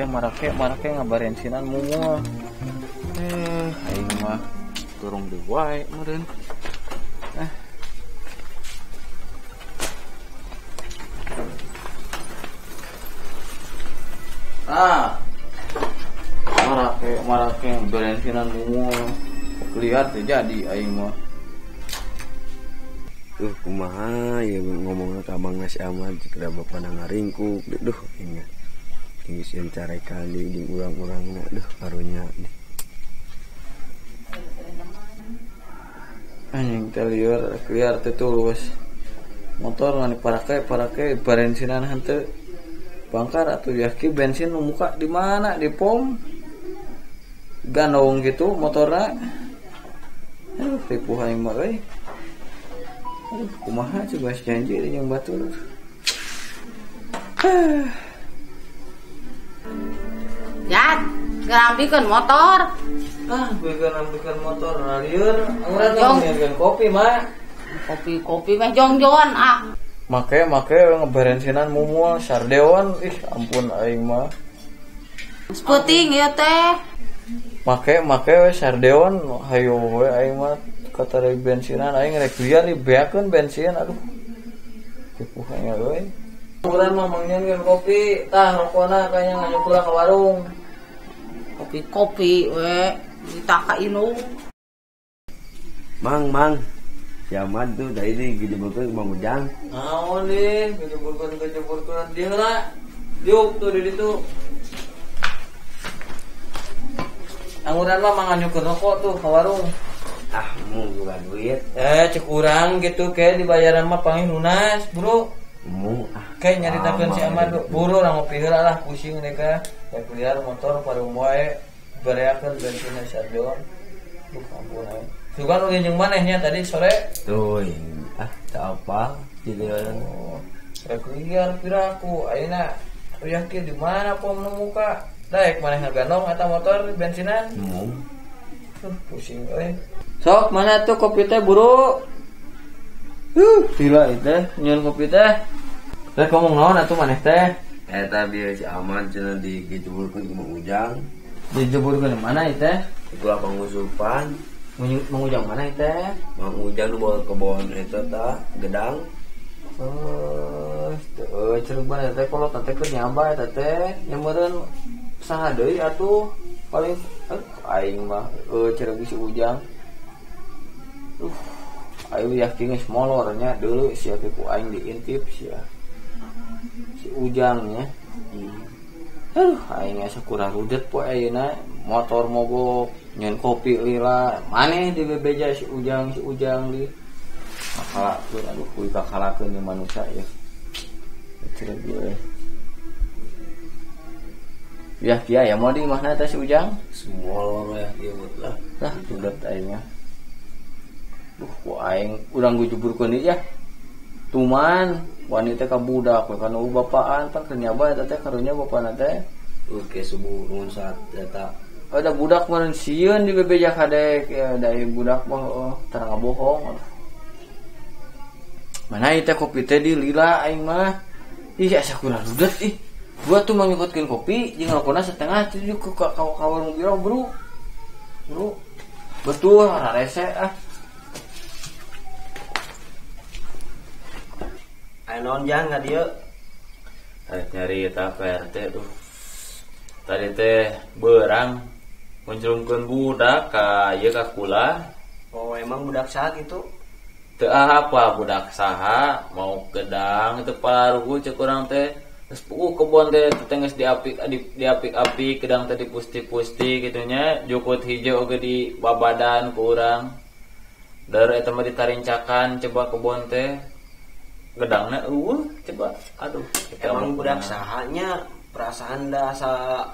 teh marake ngabarensinan mumul. Aing mah turung di wae meureun. Marake berensinan mumul. Lihat teh jadi aing mah. Kumaha ya ngomongna ka Abang Nasi Ahmad jika bapak ngaringkuk ini tinggi sieun carekan di urang-urangna karunya anjing teh liar teh tulus motor ngani parake bensinan henteu bangkar atuh yaki bensin nu muka di mana di pom ganong gitu motorna tipu aing mah euy. Kumaha coba janji yang batur. Ya, ngambilkeun motor. Bikin motor lieur. Urang ngomongkeun kopi mah. Kopi mah jongjoan Make ngeberensinan mumul sardewan ampun aing mah. Seputing ya teh. Make we sardewan hayo we aing mah kata bensinan aing rek liar dibeakeun bensin aduh. Tipu nya euy. Urang mah mangnyieun kopi, tah rokona kayaknya nganyukulang ke warung. Kopi we ditaka inu. Mang si Ahmad tuh dari ini gejebulkeun Bang Ujang. Naon nih, gejebulkeun dieu lah. Diuk tuh di ditu. Angguran mah manganyukeun rokok tuh ke warung. Mu juga duit. Cek urang gitu kayak dibayaran mah pangih lunas, Bro. Mu Kayak nyaritakeun si Ahmad, buru urang ngopi heula lah pusing mereka. Ya liar motor parum wae bereakeun bensin sardewan. Ampun ae. Sugan ulin jeung manehnya tadi sore. Tuh, tak apa jadi Rek liar piraku ayeuna yakin di mana pom nu muka. Daek maneh ngagandong eta motor bensinan. Pusing euy. Sok mana tuh kopi teh buru. Gila teh nyeun kopi teh. Rek ngomong naon atuh maneh teh? Eta bieu si Ahmad cenah digejebulkeun ku Bang Ujang. Dijebulkeun mana teh? Itu pengusupan. Mengujang mana teh? Bang Ujang nu bawa kebon eta tah gedang. Ceruk mana teh kolot teh keur nyaba eta teh. Nyameureun saha deui atuh? Paling aing mah ceruk si Ujang. Ayo yakin geus molornya deuleu sia ku aing diintip sia. Si Ujangnya. Aing asa kurang rudet poe ayeuna motor mogok nyeun kopi lila maneh di bebeja si Ujang di akalakeun aduh kuy kakalakeun jeung manusia ya. Cerek ieu. Ya kieu ya mau di mana teh si Ujang? Semua ya ieu lah. Lah rudet aing mah. Ku aing urang gujuburkeun ieu ya. Tuman wanita ka budak we kana bapaan pan keur nyaba eta teh karunya bapana teh. Oke subuh nuhun saat eta. Ada budak meureun sieun di bebeja kadek ya dari budak mah tarang bohong. Mana ieu teh kopi teh di lila aing mah. Ih asa kurang rudet ih. Gua tuh mangikutkeun kopi jeung rokona setengah teh ke warung biro bro. Bro. Betul rarese Ayo Jang ka dieu. Nyari eta PRT tuh. Tadi teh beurang munculkeun budak ka ieu ka kula. Oh emang budak saha gitu? Teu apa budak saha mau gedang teu parugu ceuk urang teh. Geus kebon teh geus diapik-apik gedang teh dipusti-pusti kitu nya jukut hijau oge di babadan ku urang. Dar eta mah ditarincakan coba kebon teh. Gedangna coba aduh emang budak sahanya perasaan da asa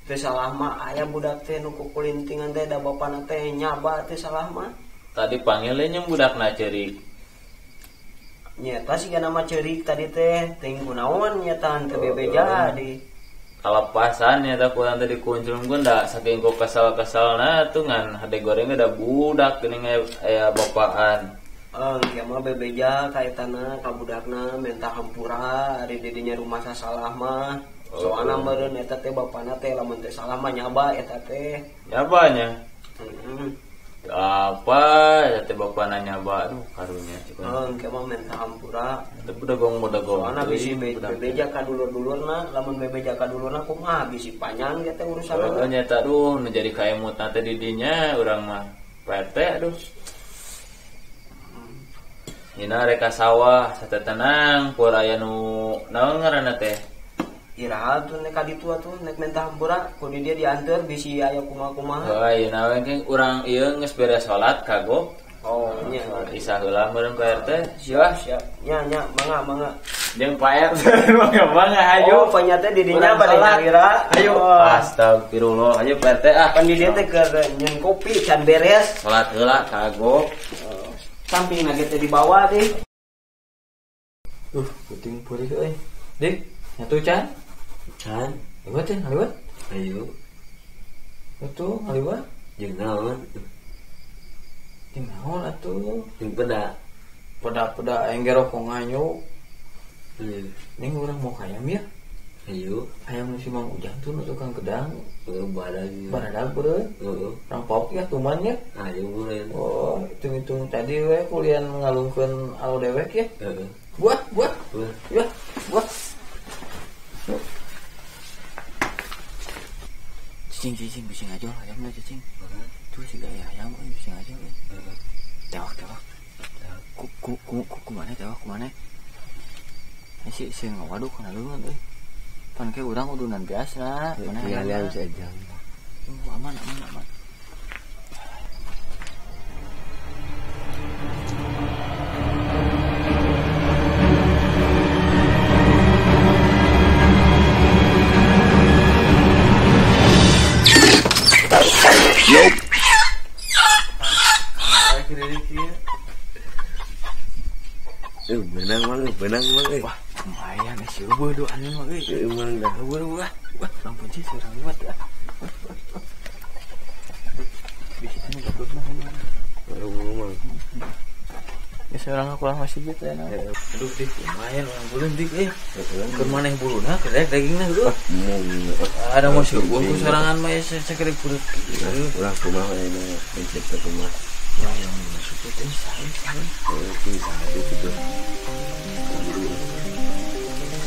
teu salah mah aya budak teh nu kukulintingan teh da bapana teh nyaba teu salah mah tadi panggil jeung budakna ceurik nyata siga nama ceurik tadi teh teuing kunaon nyata teu bebeja di kalapasan nyata kurang tadi kunculkeun da saking ku kesel-keselna tuh ngan hade goreng ada budak geuning aya bapaan. Ya mah bebeja kaitana ka budakna minta hampura ari didinya rumah sasalah mah. Soalna meureun eta teh bapana teh lamun teh salah mah nyaba eta teh. Nyabanya. Heeh. Apa ya teh bapak nanya aduh karunya Engke mah minta hampura. teu bedagong Soalna bisi bebeja ka dulur-dulurna, lamun bebeja ka dulurna kumaha bisi panjang eta urusanna. nyata aduh nu jadi kaemut teh di dinya urang mah PT aduh. Dina reka sawah satetenang pur aya nu naon ngaranna teh? Iraha tuh nek kaditu atuh nek minta hampura kudu dia diantar bisi aya kumaha-kumaha. Oh ieu naon ge urang ieu geus beres salat kagok. Oh nya. Isah heula meureun Pak RT. Siap. Nya mangga. Jeung Pak RT mangga hayu. Oh panyata di dinya bade ngira. Ayo. Astagfirullah. Ayo Pak RT ah. Pan di dieu teh keur nyeun kopi can beres. Salat heula kagok. Samping lagi teh di bawah deh. Puting puri euy. Dik, nyatu can? Can, Liwat can, liwat. ayo. Atuh, liwat. Jeung naon? Jeung naon atuh? Jeung peda. Peda-peda aing ge rokok nganyuk. Heeh. Ning urang mau ka ayam ya. Ayo. Ayam nu si Mang Ujang tuh nu tukang gedang. Badag. Baradag beureun. Heeh. Rampok ya tuman ya. Ayo meureun. Oh, hitung-hitung tadi we kulian ngalungkeun alo dewek ya. Heeh. Buat. Ya, buat. Cicing bising aja ayamnya cicing. Tuh si gaya ayam bising aja. Tewak. Ku mana tewak ku mana? Si ngawaduk kana leungeun euy. Pan ke urang udunan biasa. Mana Tinggal saja. Aman. Benang mang. Wah, lumayan sih eueuh doan mah euy. Emang dah Wah, lampun sih surang liwat ya. Biasanya goblok mah. mang. Ya seorang aku lah masih gitu ya. Aduh dik, lumayan orang bulun dik Keur maneh buluna kerek dagingna heuh. Ada masih ku sorangan mah sakerek purut. Ulah kumaha ini pencet ke rumah. Ya yang masuk teh sae. Itu.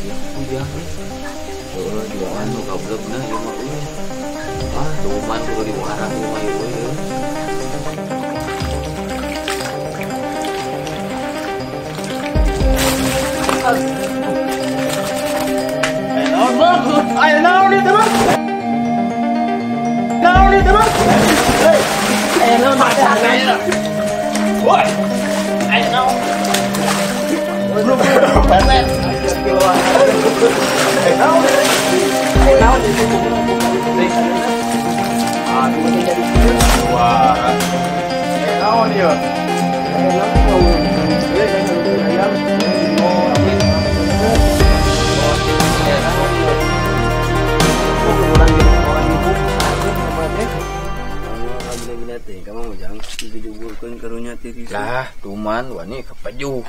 Yang ujang. Oh, jualan nu kablek nah ieu mah euy. Tuman kudu diwarang mah ieu. Lah, tuman wani kepejuh.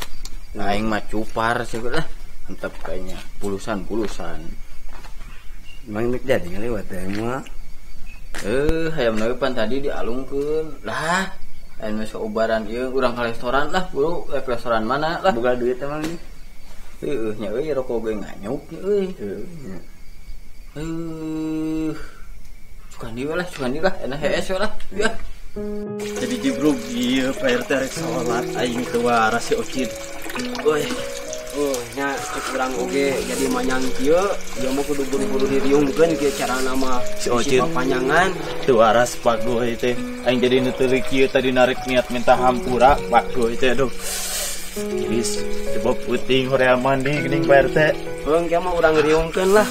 Aing mah cupar sih lah. Mantap kayaknya pulusan. Mang nek jadi ngalewat mah. Hayam pan tadi dialungkeun. Lah, anu saubaran ieu urang ka restoran lah, buru ke restoran mana lah. Boga duit emang nih. Heueuh nya euy rokok ge nganyuk nya euy. Cukan dieu lah, enak hees we lah. Ya. Jadi jibruk ieu Pak RT rek salat aing teu waras si Ocin. Boy. Oh, nya cek urang oge jadi manyang kieu, ieu mah kudu buru-buru diriungkeun kieu carana mah Si Ocin. panjangan. Teu waras Pak Goy teh. Aing jadi nu teu kieu tadi narik niat minta hampura Pak Goy teh aduh. Jadi coba puting hoream mandi geuning Pak RT. Heung kieu mah urang ngiriungkeun lah.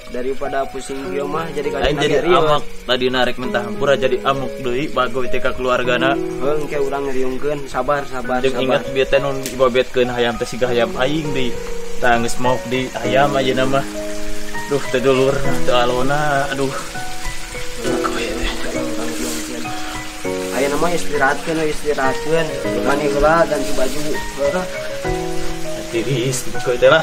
Daripada pusing kieu mah jadi Aing jadi amak tadi narik minta hampura jadi amuk deui Pak Goy teh ka keluargana. Heung kieu urang ngiriungkeun, sabar. Jeung ingat bieu teh nun dibabetkeun hayam teh siga hayam aing deui. Tah geus mauk di hayam ayeuna mah. Duh teh dulur teu alona aduh. Ayeuna mah istirahatkeun. Mani heula ganti baju. Tiris, gitu teh lah.